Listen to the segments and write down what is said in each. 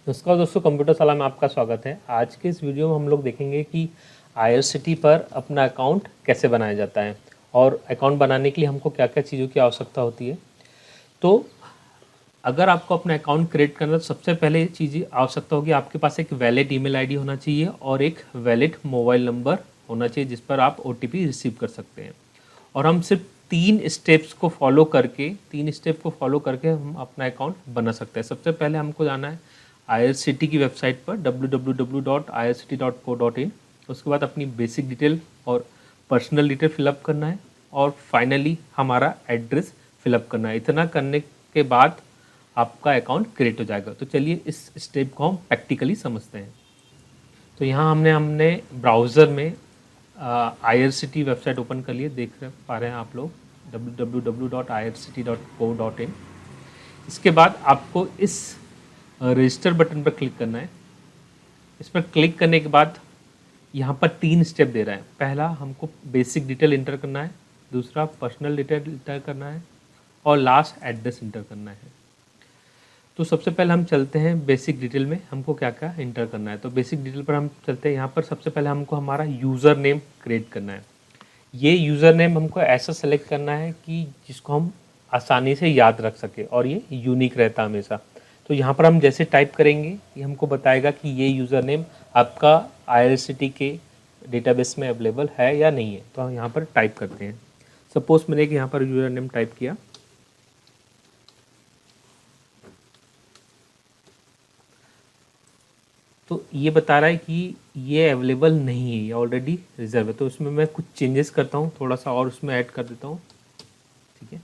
नमस्कार दोस्तों, कंप्यूटर शाला में आपका स्वागत है। आज के इस वीडियो में हम लोग देखेंगे कि आईआरसीटी पर अपना अकाउंट कैसे बनाया जाता है और अकाउंट बनाने के लिए हमको क्या क्या चीज़ों की आवश्यकता होती है। तो अगर आपको अपना अकाउंट क्रिएट करना है तो सबसे पहले चीज़ आवश्यकता होगी, आपके पास एक वैलिड ईमेल आईडी होना चाहिए और एक वैलिड मोबाइल नंबर होना चाहिए जिस पर आप ओटीपी रिसीव कर सकते हैं। और हम सिर्फ तीन स्टेप को फॉलो करके हम अपना अकाउंट बना सकते हैं। सबसे पहले हमको जाना है आईआरसीटी की वेबसाइट पर www.irct.co.in। उसके बाद अपनी बेसिक डिटेल और पर्सनल डिटेल फिलअप करना है और फाइनली हमारा एड्रेस फिलअप करना है। इतना करने के बाद आपका अकाउंट क्रिएट हो जाएगा। तो चलिए इस स्टेप को हम प्रैक्टिकली समझते हैं। तो यहाँ हमने ब्राउज़र में आईआरसीटी वेबसाइट ओपन कर लिए, पा रहे हैं आप लोग www.irct.co.in। इसके बाद आपको इस रजिस्टर बटन पर क्लिक करना है। इस पर क्लिक करने के बाद यहाँ पर तीन स्टेप दे रहा है। पहला हमको बेसिक डिटेल इंटर करना है, दूसरा पर्सनल डिटेल इंटर करना है और लास्ट एड्रेस इंटर करना है। तो सबसे पहले हम चलते हैं बेसिक डिटेल में, हमको क्या क्या इंटर करना है। तो बेसिक डिटेल पर हम चलते हैं। यहाँ पर सबसे पहले हमको हमारा यूज़र नेम क्रिएट करना है। ये यूज़र नेम हमको ऐसा सेलेक्ट करना है कि जिसको हम आसानी से याद रख सके और ये यूनिक रहता हमेशा। तो यहाँ पर हम जैसे टाइप करेंगे ये हमको बताएगा कि ये यूज़र नेम आपका आईआरसीटी के डेटाबेस में अवेलेबल है या नहीं है। तो हम यहाँ पर टाइप करते हैं। सपोज मैंने कि यहाँ पर यूज़र नेम टाइप किया, तो ये बता रहा है कि ये अवेलेबल नहीं है, ये ऑलरेडी रिजर्व है। तो उसमें मैं कुछ चेंजेस करता हूँ, थोड़ा सा और उसमें ऐड कर देता हूँ। ठीक है,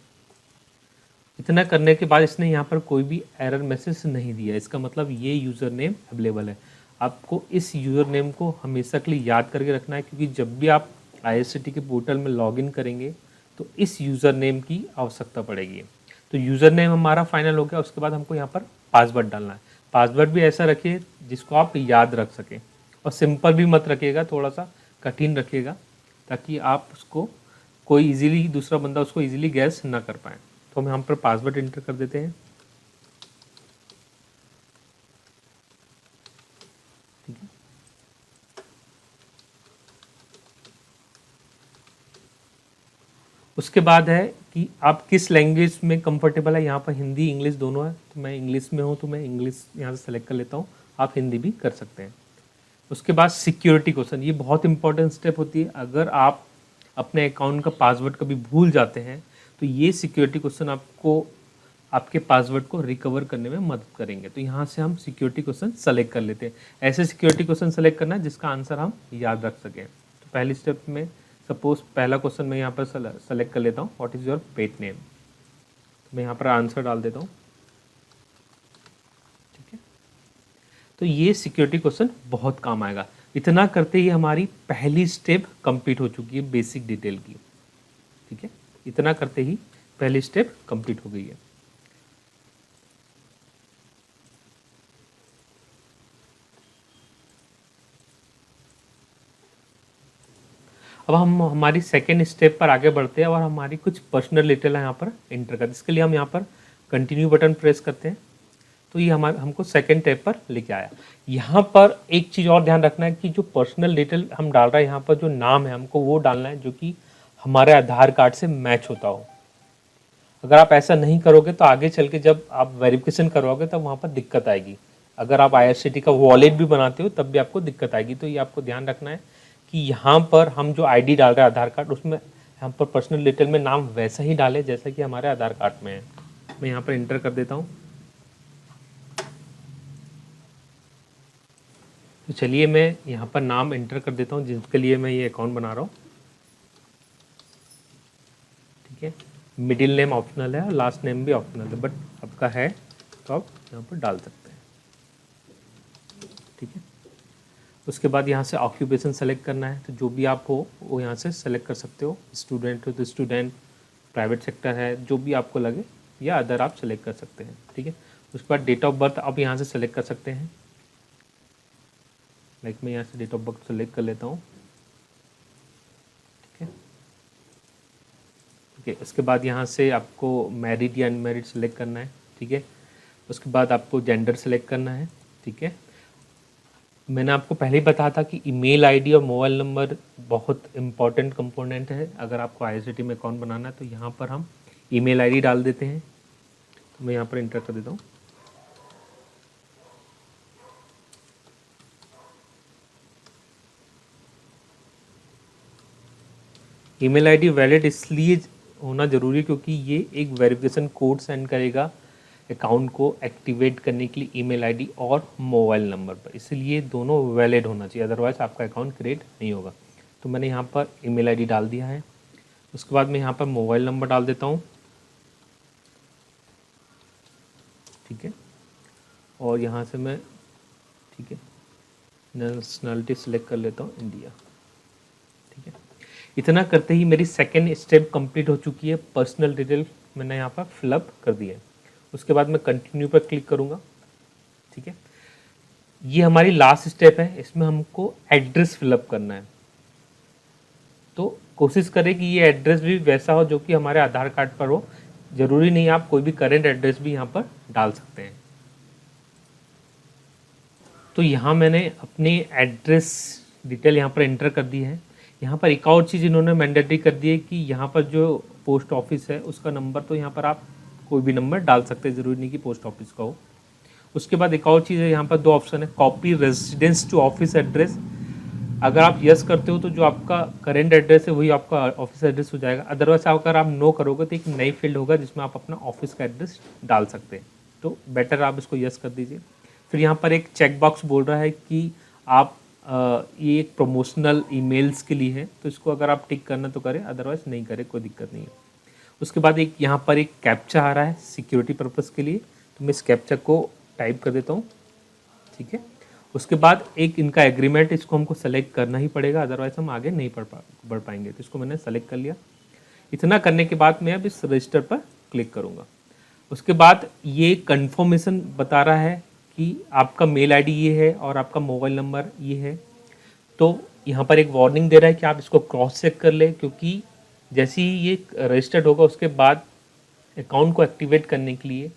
इतना करने के बाद इसने यहाँ पर कोई भी एरर मैसेज नहीं दिया। इसका मतलब ये यूज़र नेम अवेलेबल है। आपको इस यूज़र नेम को हमेशा के लिए याद करके रखना है, क्योंकि जब भी आप आईआरसीटी के पोर्टल में लॉगिन करेंगे तो इस यूज़र नेम की आवश्यकता पड़ेगी। तो यूज़र नेम हमारा फाइनल हो गया। उसके बाद हमको यहाँ पर पासवर्ड डालना है। पासवर्ड भी ऐसा रखिए जिसको आप याद रख सकें, और सिंपल भी मत रखिएगा, थोड़ा सा कठिन रखिएगा ताकि आप उसको कोई इजीली, दूसरा बंदा उसको इजीली गैस ना कर पाए। तो हम यहाँ पर पासवर्ड इंटर कर देते हैं। ठीक है, उसके बाद है कि आप किस लैंग्वेज में कंफर्टेबल है। यहाँ पर हिंदी इंग्लिश दोनों है, तो मैं इंग्लिश में हूँ तो मैं इंग्लिश यहाँ से सेलेक्ट कर लेता हूँ। आप हिंदी भी कर सकते हैं। उसके बाद सिक्योरिटी क्वेश्चन, ये बहुत इंपॉर्टेंट स्टेप होती है। अगर आप अपने अकाउंट का पासवर्ड कभी भूल जाते हैं तो ये सिक्योरिटी क्वेश्चन आपको आपके पासवर्ड को रिकवर करने में मदद करेंगे। तो यहाँ से हम सिक्योरिटी क्वेश्चन सेलेक्ट कर लेते हैं। ऐसे सिक्योरिटी क्वेश्चन सेलेक्ट करना है जिसका आंसर हम याद रख सकें। तो पहली स्टेप में सपोज पहला क्वेश्चन मैं यहाँ पर सेलेक्ट कर लेता हूँ, what is your pet name. तो मैं यहाँ पर आंसर डाल देता हूँ। ठीक है, तो ये सिक्योरिटी क्वेश्चन बहुत काम आएगा। इतना करते ही हमारी पहली स्टेप कंप्लीट हो चुकी है बेसिक डिटेल की। ठीक है, इतना करते ही पहली स्टेप कंप्लीट हो गई है। अब हम हमारी सेकेंड स्टेप पर आगे बढ़ते हैं और हमारी कुछ पर्सनल डिटेल है यहाँ पर इंटर करते हैं। इसके लिए हम यहाँ पर कंटिन्यू बटन प्रेस करते हैं। तो ये हमको सेकेंड स्टेप पर लेके आया। यहाँ पर एक चीज़ और ध्यान रखना है कि जो पर्सनल डिटेल हम डाल रहे हैं, यहाँ पर जो नाम है हमको वो डालना है जो कि हमारे आधार कार्ड से मैच होता हो। अगर आप ऐसा नहीं करोगे तो आगे चल के जब आप वेरिफिकेशन करवाओगे तब वहाँ पर दिक्कत आएगी। अगर आप आईआरसीटी का वॉलेट भी बनाते हो तब भी आपको दिक्कत आएगी। तो ये आपको ध्यान रखना है कि यहाँ पर हम जो आईडी डाल रहे हैं आधार कार्ड, उसमें यहाँ पर पर्सनल डिटेल में नाम वैसा ही डालें जैसा कि हमारे आधार कार्ड में है। मैं यहाँ पर इंटर कर देता हूँ। तो चलिए मैं यहाँ पर नाम इंटर कर देता हूँ जिसके लिए मैं ये अकाउंट बना रहा हूँ। ठीक है, मिडिल नेम ऑप्शनल है और लास्ट नेम भी ऑप्शनल है, बट आपका है तो आप यहाँ पर डाल सकते हैं। ठीक है, उसके बाद यहाँ से ऑक्यूपेशन सेलेक्ट करना है। तो जो भी आप हो वो यहाँ से सेलेक्ट कर सकते हो। स्टूडेंट हो तो स्टूडेंट, प्राइवेट सेक्टर है, जो भी आपको लगे, या अदर आप सेलेक्ट कर सकते हैं। ठीक है, उसके बाद डेट ऑफ बर्थ आप यहाँ से सेलेक्ट कर सकते हैं। लाइक मैं यहाँ से डेट ऑफ बर्थ सेलेक्ट कर लेता हूँ। ठीक है, ठीक है, उसके बाद यहाँ से आपको मैरिड या अनमैरिड सेलेक्ट करना है। ठीक है, उसके बाद आपको जेंडर सेलेक्ट करना है। ठीक है। मैंने आपको पहले ही बताया था कि ईमेल आईडी और मोबाइल नंबर बहुत इंपॉर्टेंट कंपोनेंट है अगर आपको आईआरसीटी में अकाउंट बनाना है। तो यहाँ पर हम ईमेल आईडी डाल देते हैं। तो मैं यहाँ पर इंटर कर देता हूँ। ईमेल आईडी वैलिड इसलिए होना ज़रूरी है क्योंकि ये एक वेरिफिकेशन कोड सेंड करेगा अकाउंट को एक्टिवेट करने के लिए ईमेल आईडी और मोबाइल नंबर पर, इसलिए दोनों वैलिड होना चाहिए, अदरवाइज़ आपका अकाउंट क्रिएट नहीं होगा। तो मैंने यहाँ पर ईमेल आईडी डाल दिया है। उसके बाद मैं यहाँ पर मोबाइल नंबर डाल देता हूँ। ठीक है, और यहाँ से मैं ठीक है नेशनलिटी सेलेक्ट कर लेता हूँ इंडिया। ठीक है, इतना करते ही मेरी सेकेंड स्टेप कंप्लीट हो चुकी है। पर्सनल डिटेल मैंने यहाँ पर फिलअप कर दिया है। उसके बाद मैं कंटिन्यू पर क्लिक करूँगा। ठीक है, ये हमारी लास्ट स्टेप है, इसमें हमको एड्रेस फिलअप करना है। तो कोशिश करें कि ये एड्रेस भी वैसा हो जो कि हमारे आधार कार्ड पर हो। ज़रूरी नहीं, आप कोई भी करेंट एड्रेस भी यहाँ पर डाल सकते हैं। तो यहाँ मैंने अपनी एड्रेस डिटेल यहाँ पर एंटर कर दी है। यहाँ पर एक और चीज़ इन्होंने मैंडेटरी कर दी है कि यहाँ पर जो पोस्ट ऑफिस है उसका नंबर, तो यहाँ पर आप कोई भी नंबर डाल सकते हैं, ज़रूरी नहीं कि पोस्ट ऑफिस का हो। उसके बाद एक और चीज़ है, यहाँ पर दो ऑप्शन है, copy residence to office address. अगर आप यस करते हो तो जो आपका करेंट एड्रेस है वही आपका ऑफिस एड्रेस हो जाएगा। अदरवाइज अगर आप नो करोगे तो एक नई फील्ड होगा जिसमें आप अपना ऑफिस का एड्रेस डाल सकते हैं। तो बेटर आप इसको यस कर दीजिए। फिर यहाँ पर एक चेक बॉक्स बोल रहा है कि आप ये एक प्रमोशनल ईमेल्स के लिए है, तो इसको अगर आप टिक करना तो करें, अदरवाइज नहीं करें, कोई दिक्कत नहीं है। उसके बाद एक यहाँ पर एक कैप्चा आ रहा है सिक्योरिटी पर्पज़ के लिए, तो मैं इस कैप्चा को टाइप कर देता हूँ। ठीक है, उसके बाद एक इनका एग्रीमेंट, इसको हमको सेलेक्ट करना ही पड़ेगा, अदरवाइज हम आगे नहीं बढ़ पाएंगे। तो इसको मैंने सेलेक्ट कर लिया। इतना करने के बाद मैं अब इस रजिस्टर पर क्लिक करूँगा। उसके बाद ये कंफर्मेशन बता रहा है कि आपका मेल आईडी ये है और आपका मोबाइल नंबर ये है। तो यहाँ पर एक वार्निंग दे रहा है कि आप इसको क्रॉस चेक कर लें, क्योंकि जैसे ही ये रजिस्टर्ड होगा उसके बाद अकाउंट को एक्टिवेट करने के लिए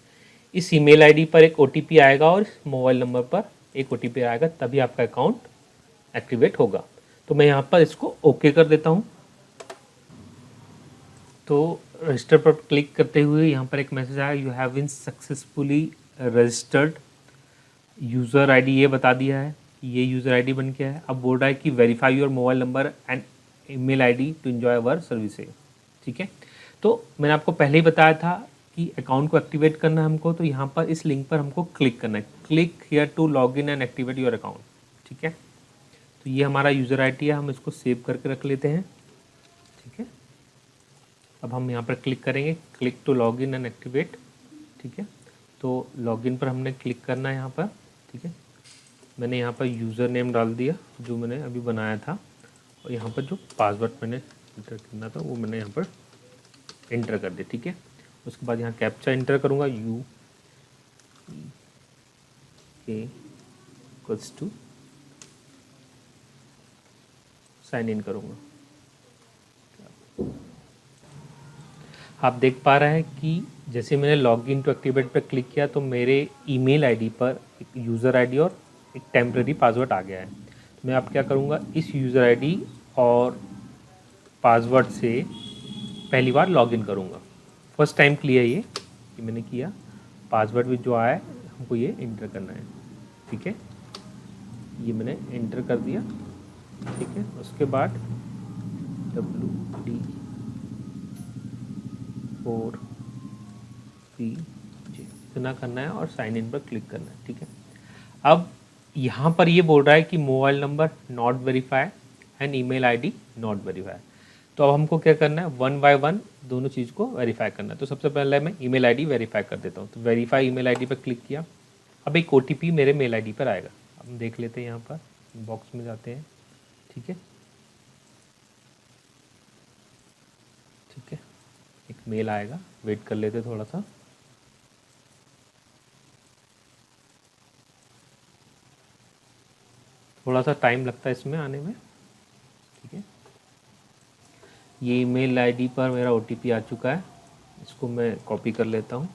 इस ईमेल आईडी पर एक ओटीपी आएगा और इस मोबाइल नंबर पर एक ओटीपी आएगा, तभी आपका अकाउंट एक्टिवेट होगा। तो मैं यहाँ पर इसको ओके कर देता हूँ। तो रजिस्टर पर क्लिक करते हुए यहाँ पर एक मैसेज आया, you have been successfully registered. User ID ये बता दिया है कि ये यूज़र आईडी बन गया है। अब बोल रहा है कि verify your mobile number and email ID to enjoy our services. ठीक है, तो मैंने आपको पहले ही बताया था कि अकाउंट को एक्टिवेट करना है हमको, तो यहाँ पर इस लिंक पर हमको क्लिक करना है, click here to log in and activate your account. ठीक है, तो ये हमारा यूज़र आईडी है, हम इसको सेव करके रख लेते हैं। ठीक है, अब हम यहाँ पर क्लिक करेंगे, click to log in and activate. ठीक है, तो लॉगिन पर हमने क्लिक करना है यहाँ पर। ठीक है, मैंने यहाँ पर यूज़र नेम डाल दिया जो मैंने अभी बनाया था, और यहाँ पर जो पासवर्ड मैंने इंटर करना था वो मैंने यहाँ पर इंटर कर दिया। ठीक है, उसके बाद यहाँ कैप्चा इंटर करूँगा, यू के इक्वल्स टू साइन इन करूँगा। आप देख पा रहे हैं कि जैसे मैंने लॉगिन टू एक्टिवेट पर क्लिक किया तो मेरे ईमेल आईडी पर एक यूज़र आईडी और एक टेम्प्रेरी पासवर्ड आ गया है। तो मैं अब क्या करूँगा, इस यूज़र आईडी और पासवर्ड से पहली बार लॉगिन करूँगा। फर्स्ट टाइम के लिए ये कि मैंने किया, पासवर्ड भी जो आया है हमको ये इंटर करना है। ठीक है, ये मैंने इंटर कर दिया। ठीक है, उसके बाद WD4PJ इतना करना है और साइन इन पर क्लिक करना है। ठीक है, अब यहाँ पर ये बोल रहा है कि mobile number not verify and email ID not verify. तो अब हमको क्या करना है, वन बाय वन दोनों चीज़ को वेरीफाई करना है। तो सबसे पहले मैं ईमेल आईडी वेरीफाई कर देता हूँ। तो वेरीफाई ईमेल आईडी पर क्लिक किया। अब एक ओटीपी मेरे मेल आईडी पर आएगा, हम देख लेते हैं। यहाँ पर बॉक्स में जाते हैं। ठीक है, ठीक है, एक मेल आएगा, वेट कर लेते थोड़ा सा। थोड़ा सा टाइम लगता है इसमें आने में। ठीक है, ये ईमेल आईडी पर मेरा ओटीपी आ चुका है, इसको मैं कॉपी कर लेता हूँ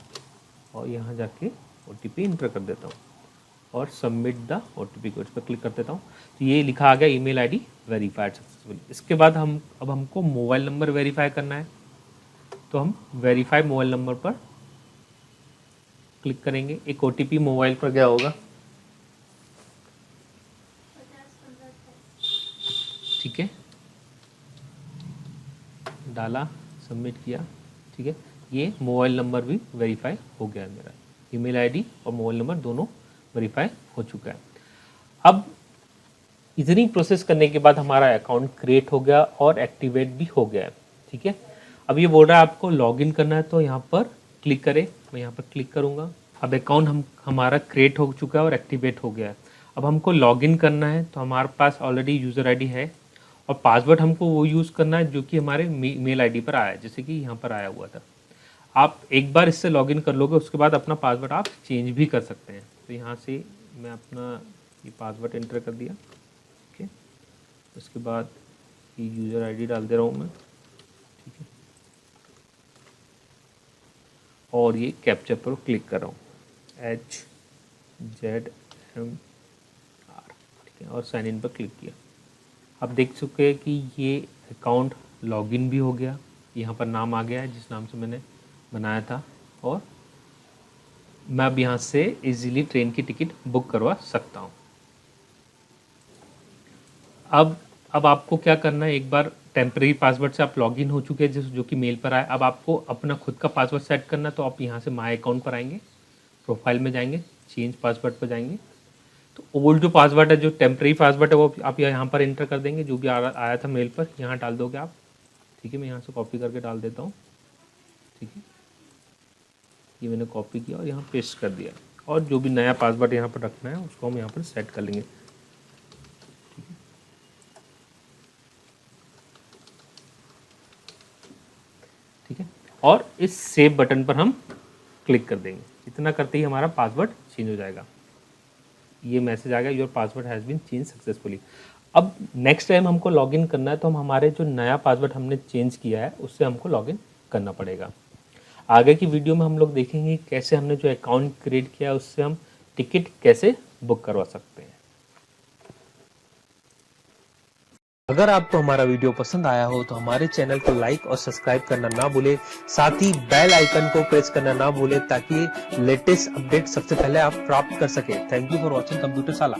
और यहाँ जाके ओटीपी इंटर कर देता हूँ। और सबमिट द OTP को, इस पर क्लिक कर देता हूँ। तो ये लिखा आ गया ईमेल आईडी वेरीफाइड सक्सेसफुली। इसके बाद अब हमको मोबाइल नंबर वेरीफाई करना है, तो हम वेरीफाई मोबाइल नंबर पर क्लिक करेंगे। एक OTP मोबाइल पर गया होगा, ठीक है, डाला, सबमिट किया, ठीक है। ये मोबाइल नंबर भी वेरीफाई हो गया है मेरा, ईमेल आईडी और मोबाइल नंबर दोनों वेरीफाई हो चुका है। अब इतनी प्रोसेस करने के बाद हमारा अकाउंट क्रिएट हो गया और एक्टिवेट भी हो गया है, ठीक है। अब ये बोल रहा है आपको लॉगिन करना है, तो यहाँ पर क्लिक करें, मैं यहाँ पर क्लिक करूँगा। अब अकाउंट हमारा क्रिएट हो चुका है और एक्टिवेट हो गया है। अब हमको लॉगिन करना है, तो हमारे पास ऑलरेडी यूज़र आईडी है और पासवर्ड हमको वो यूज़ करना है जो कि हमारे मेल आईडी पर आया है, जैसे कि यहाँ पर आया हुआ था। आप एक बार इससे लॉगिन कर लोगे, उसके बाद अपना पासवर्ड आप चेंज भी कर सकते हैं। तो यहाँ से मैं अपना ये पासवर्ड एंटर कर दिया, ठीक है। उसके बाद ये यूज़र आईडी डाल दे रहा हूँ मैं, ठीक है, और ये कैप्चा पर क्लिक कर रहा हूँ, HZMR, ठीक है, और साइन इन पर क्लिक किया। आप देख चुके हैं कि ये अकाउंट लॉगिन भी हो गया, यहाँ पर नाम आ गया है जिस नाम से मैंने बनाया था, और मैं अब यहाँ से इजीली ट्रेन की टिकट बुक करवा सकता हूँ। अब आपको क्या करना है, एक बार टेम्परेरी पासवर्ड से आप लॉगिन हो चुके हैं जो कि मेल पर आया। अब आपको अपना खुद का पासवर्ड सेट करना है, तो आप यहाँ से माय अकाउंट पर आएंगे, प्रोफाइल में जाएंगे, चेंज पासवर्ड पर जाएंगे। तो ओल्ड जो पासवर्ड है, जो टेम्परेरी पासवर्ड है, वो आप यहाँ पर एंटर कर देंगे, जो भी आया था मेल पर, यहाँ डाल दोगे आप, ठीक है। मैं यहाँ से कॉपी करके डाल देता हूँ, ठीक है। ये मैंने कॉपी किया और यहाँ पेस्ट कर दिया, और जो भी नया पासवर्ड यहाँ पर रखना है उसको हम यहाँ पर सेट कर लेंगे, ठीक है। और इस सेव बटन पर हम क्लिक कर देंगे। इतना करते ही हमारा पासवर्ड चेंज हो जाएगा। ये मैसेज आ गया, your password has been change successfully. अब नेक्स्ट टाइम हमको लॉगिन करना है, तो हम हमारे जो नया पासवर्ड हमने चेंज किया है उससे हमको लॉगिन करना पड़ेगा। आगे की वीडियो में हम लोग देखेंगे कैसे हमने जो अकाउंट क्रिएट किया है उससे हम टिकट कैसे बुक करवा सकते हैं। अगर आपको हमारा वीडियो पसंद आया हो तो हमारे चैनल को लाइक और सब्सक्राइब करना ना भूले, साथ ही बेल आइकन को प्रेस करना ना भूले, ताकि लेटेस्ट अपडेट सबसे पहले आप प्राप्त कर सके। Thank you for watching computer साला।